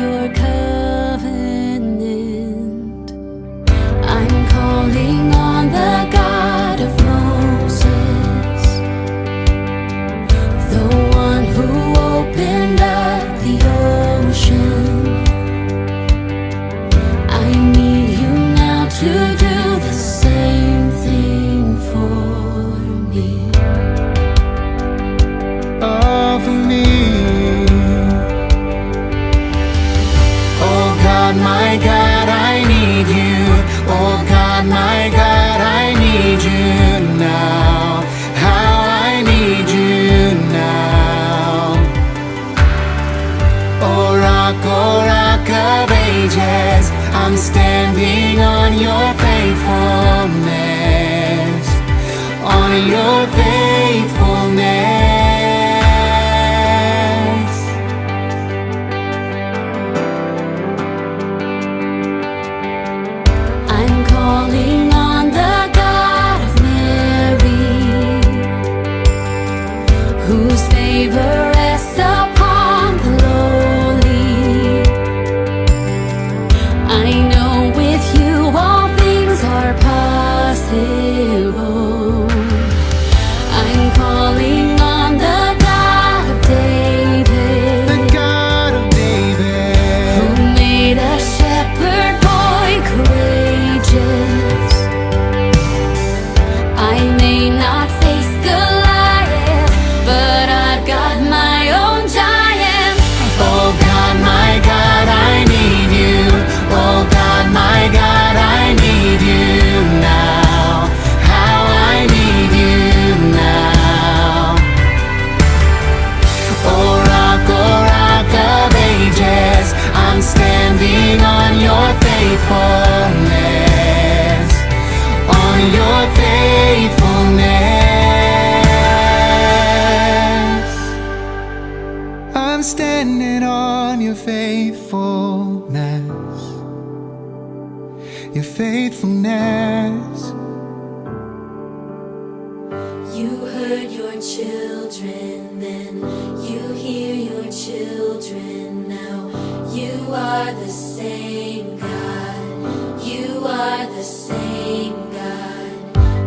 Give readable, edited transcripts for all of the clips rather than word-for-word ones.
your covenant. I'm calling on the God of Moses, the one who opened up the ocean. I need you now to do the same thing for me. Oh, for me. Oh God, my God, I need you. Oh God, my God, I need you now. How I need you now. Oh rock of ages, I'm standing on your faithfulness, on your faithfulness. I'm calling on the God of Mary, whose favor rests upon the lowly. I know with you all things are possible. I'm calling on the God of David, The God of David, who made a shepherd boy courageous. I may not face Goliath, but I've got my own giant. oh God, my God, I need you. Oh God, my God, I need you now. How I need you now. Oh rock of ages, I'm standing on your faithfulness, on your faithfulness. I'm standing on your faithfulness, your faithfulness. You heard your children then, you hear your children now. You are the same God, you are the same God.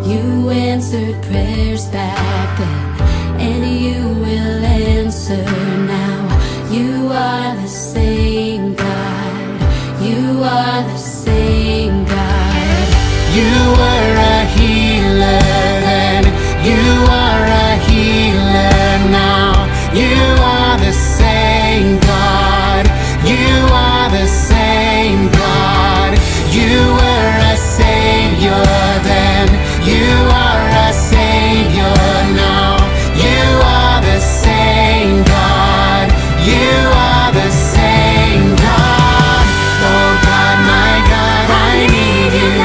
You answered prayers back then, and you will answer now. You are the same God, you are the same God. You were a healer then, you are a healer now. You are the same God, you are the same God. You were a savior then, you are a savior now. You are the same God, you are the same God. Oh God, my God, I need you.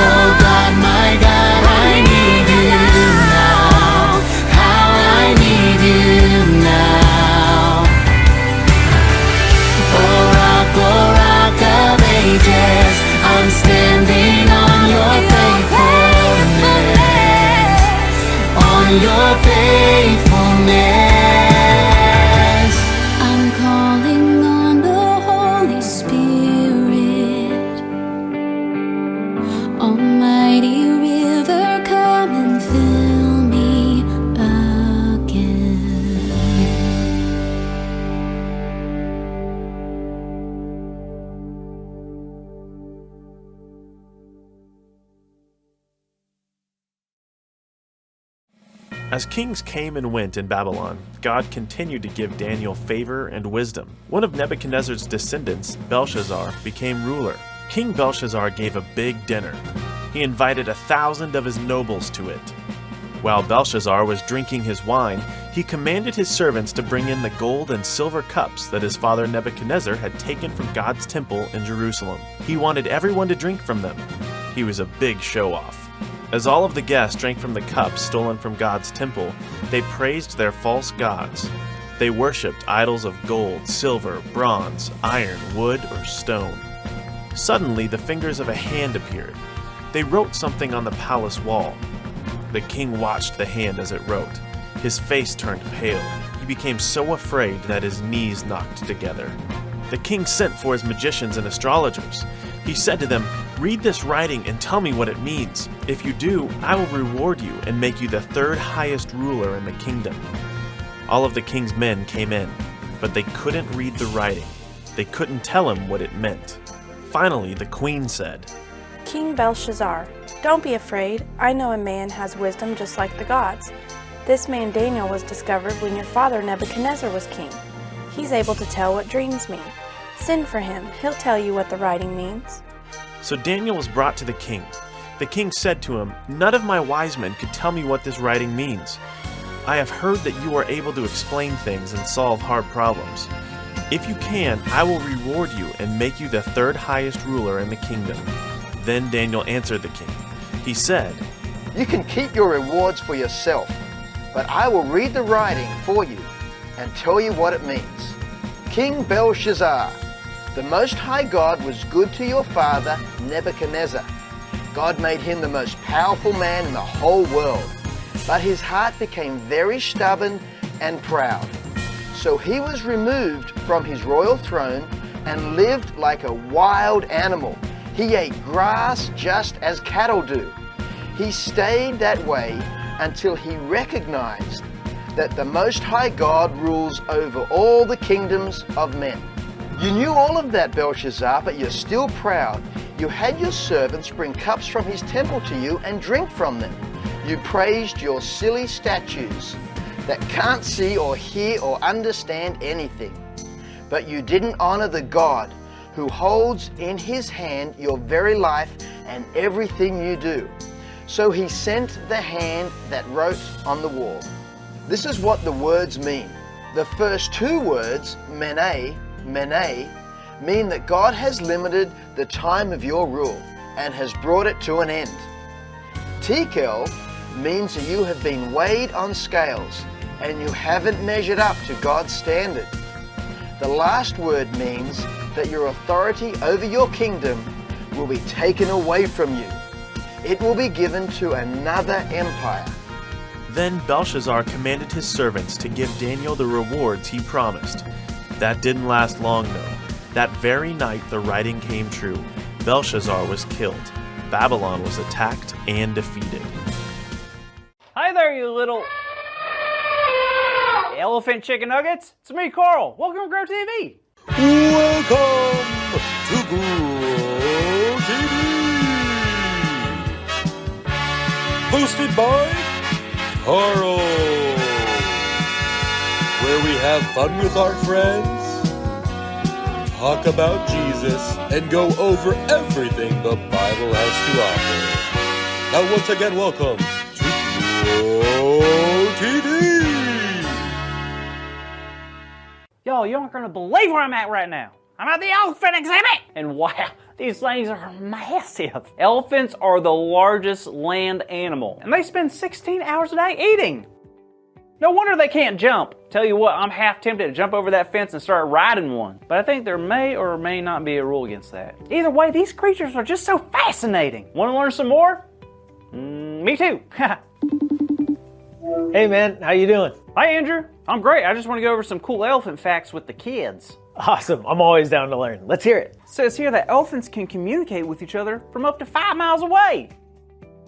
Oh God, my God, I need you now. How I need you now. Oh rock of ages, I'm standing on your faithfulness, on your faithfulness. I'm calling on the Holy Spirit, almighty river, come and fill me again. As kings came and went in Babylon, God continued to give Daniel favor and wisdom. One of Nebuchadnezzar's descendants, Belshazzar, became ruler. King Belshazzar gave a big dinner. He invited 1,000 of his nobles to it. While Belshazzar was drinking his wine, he commanded his servants to bring in the gold and silver cups that his father Nebuchadnezzar had taken from God's temple in Jerusalem. He wanted everyone to drink from them. He was a big show-off. As all of the guests drank from the cups stolen from God's temple, they praised their false gods. They worshipped idols of gold, silver, bronze, iron, wood, or stone. Suddenly, the fingers of a hand appeared. They wrote something on the palace wall. The king watched the hand as it wrote. His face turned pale. He became so afraid that his knees knocked together. The king sent for his magicians and astrologers. He said to them, "Read this writing and tell me what it means. If you do, I will reward you and make you the third highest ruler in the kingdom." All of the king's men came in, but they couldn't read the writing. They couldn't tell him what it meant. Finally, the queen said, King Belshazzar, don't be afraid. I know a man has wisdom just like the gods. This man Daniel was discovered when your father Nebuchadnezzar was king. He's able to tell what dreams mean. Send for him. He'll tell you what the writing means. So Daniel was brought to the king. The king said to him, "None of my wise men could tell me what this writing means. I have heard that you are able to explain things and solve hard problems. If you can, I will reward you and make you the third highest ruler in the kingdom." Then Daniel answered the king. He said, You can keep your rewards for yourself, but I will read the writing for you and tell you what it means. King Belshazzar, the Most High God was good to your father Nebuchadnezzar. God made him the most powerful man in the whole world, but his heart became very stubborn and proud. So he was removed from his royal throne and lived like a wild animal. He ate grass just as cattle do. He stayed that way until he recognized that the Most High God rules over all the kingdoms of men. You knew all of that, Belshazzar, but you're still proud. You had your servants bring cups from his temple to you and drink from them. You praised your silly statues that can't see or hear or understand anything. But you didn't honor the God who holds in his hand your very life and everything you do. So he sent the hand that wrote on the wall. This is what the words mean. The first two words, Mene, Mene, mean that God has limited the time of your rule and has brought it to an end. Tekel means that you have been weighed on scales and you haven't measured up to God's standard. The last word means that your authority over your kingdom will be taken away from you. It will be given to another empire. Then Belshazzar commanded his servants to give Daniel the rewards he promised. That didn't last long, though. That very night the writing came true. Belshazzar was killed. Babylon was attacked and defeated. Hi there, you little elephant chicken nuggets. It's me, Carl. Welcome to Grow TV. Welcome to Grow TV. Hosted by Carl, where we have fun with our friends, talk about Jesus, and go over everything the Bible has to offer. Now once again, welcome to Grow TV. Y'all, you aren't going to believe where I'm at right now. I'm at the elephant exhibit! And wow, these things are massive. Elephants are the largest land animal, and they spend 16 hours a day eating. No wonder they can't jump. Tell you what, I'm half tempted to jump over that fence and start riding one. But I think there may or may not be a rule against that. Either way, these creatures are just so fascinating. Want to learn some more? Me too. Hey man, how you doing? Hi Andrew, I'm great. I just want to go over some cool elephant facts with the kids. Awesome, I'm always down to learn. Let's hear it. It says here that elephants can communicate with each other from up to 5 miles away.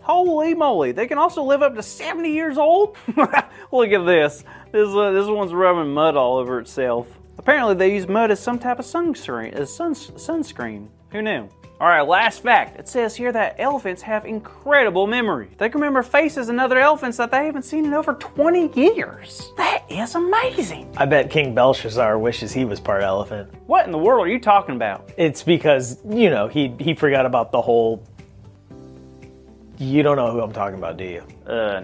Holy moly, they can also live up to 70 years old? Look at this. This one's rubbing mud all over itself. Apparently they use mud as some type of sunscreen. Who knew? Alright, last fact. It says here that elephants have incredible memory. They can remember faces and other elephants that they haven't seen in over 20 years. That is amazing. I bet King Belshazzar wishes he was part elephant. What in the world are you talking about? It's because, you know, he forgot about the whole... You don't know who I'm talking about, do you?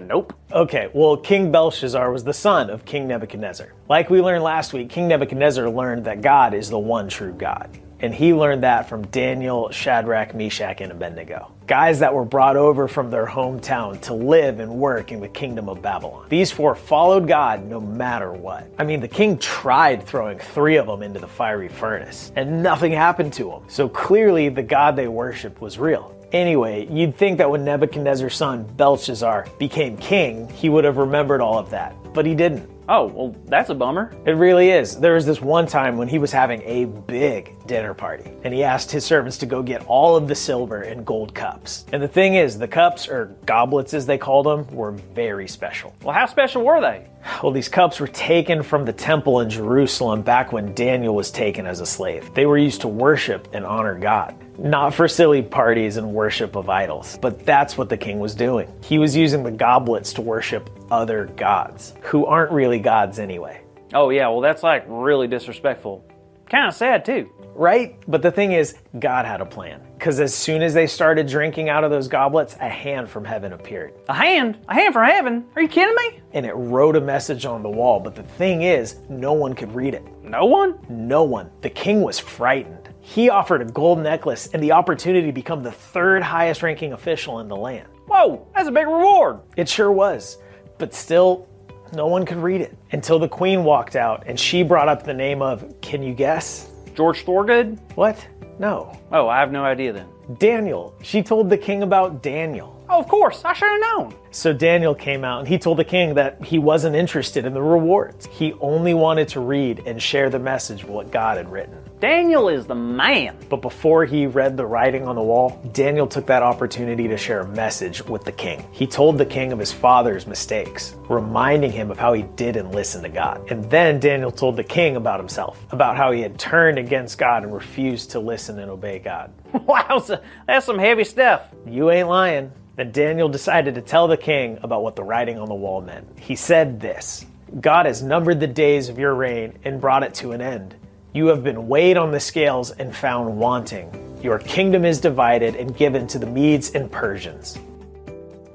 Nope. Okay, well, King Belshazzar was the son of King Nebuchadnezzar. Like we learned last week, King Nebuchadnezzar learned that God is the one true God. And he learned that from Daniel, Shadrach, Meshach, and Abednego. Guys that were brought over from their hometown to live and work in the kingdom of Babylon. These four followed God no matter what. I mean, the king tried throwing 3 of them into the fiery furnace, and nothing happened to them. So clearly the God they worshiped was real. Anyway, you'd think that when Nebuchadnezzar's son Belshazzar became king, he would have remembered all of that, but he didn't. Oh, well, that's a bummer. It really is. There was this one time when he was having a big dinner party, and he asked his servants to go get all of the silver and gold cups. And the thing is, the cups, or goblets as they called them, were very special. Well, how special were they? Well, these cups were taken from the temple in Jerusalem back when Daniel was taken as a slave. They were used to worship and honor God, not for silly parties and worship of idols. But that's what the king was doing. He was using the goblets to worship other gods, who aren't really gods anyway. Oh yeah, well that's like really disrespectful. Kind of sad too. Right? But the thing is, God had a plan. Because as soon as they started drinking out of those goblets, a hand from heaven appeared. A hand? A hand from heaven? Are you kidding me? And it wrote a message on the wall. But the thing is, no one could read it. No one? No one. The king was frightened. He offered a gold necklace and the opportunity to become the third highest ranking official in the land. Whoa, that's a big reward. It sure was. But still, no one could read it. Until the queen walked out and she brought up the name of, can you guess? George Thorogood? What? No. Oh, I have no idea then. Daniel. She told the king about Daniel. Oh, of course. I should have known. So Daniel came out and he told the king that he wasn't interested in the rewards. He only wanted to read and share the message of what God had written. Daniel is the man. But before he read the writing on the wall, Daniel took that opportunity to share a message with the king. He told the king of his father's mistakes, reminding him of how he didn't listen to God. And then Daniel told the king about himself, about how he had turned against God and refused to listen and obey God. Wow, that's some heavy stuff. You ain't lying. And Daniel decided to tell the king about what the writing on the wall meant. He said this, God has numbered the days of your reign and brought it to an end. You have been weighed on the scales and found wanting. Your kingdom is divided and given to the Medes and Persians.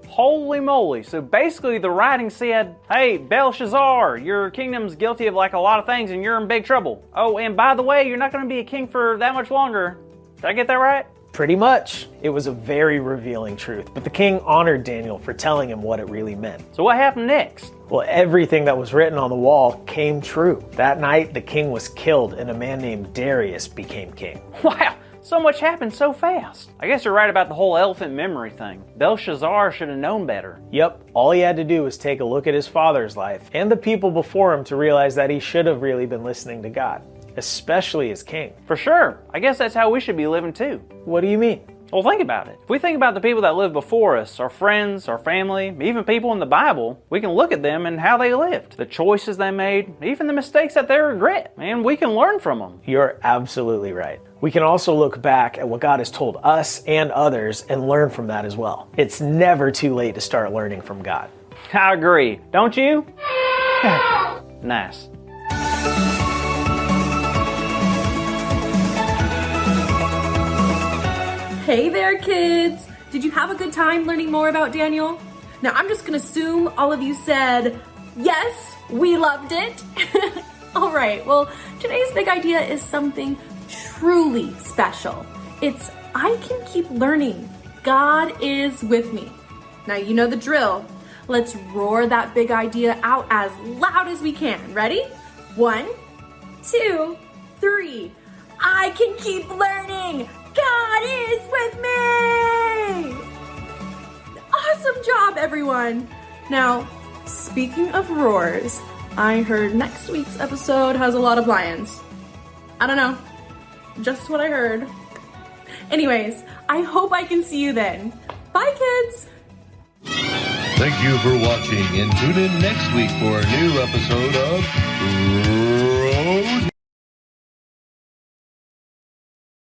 Holy moly. So basically the writing said, hey, Belshazzar, your kingdom's guilty of like a lot of things and you're in big trouble. Oh, and by the way, you're not going to be a king for that much longer. Did I get that right? Pretty much. It was a very revealing truth, but the king honored Daniel for telling him what it really meant. So what happened next? Well, everything that was written on the wall came true. That night, the king was killed and a man named Darius became king. Wow, so much happened so fast. I guess you're right about the whole elephant memory thing. Belshazzar should have known better. Yep, all he had to do was take a look at his father's life and the people before him to realize that he should have really been listening to God, especially as king. For sure. I guess that's how we should be living too. What do you mean? Well, think about it. If we think about the people that lived before us, our friends, our family, even people in the Bible, we can look at them and how they lived, the choices they made, even the mistakes that they regret, and we can learn from them. You're absolutely right. We can also look back at what God has told us and others and learn from that as well. It's never too late to start learning from God. I agree. Don't you? Nice. Hey there, kids! Did you have a good time learning more about Daniel? Now, I'm just gonna assume all of you said, yes, we loved it. All right, well, today's big idea is something truly special. It's, I can keep learning. God is with me. Now, you know the drill. Let's roar that big idea out as loud as we can. Ready? 1, 2, 3. I can keep learning. God is with me! Awesome job, everyone! Now, speaking of roars, I heard next week's episode has a lot of lions. I don't know. Just what I heard. Anyways, I hope I can see you then. Bye, kids! Thank you for watching and tune in next week for a new episode of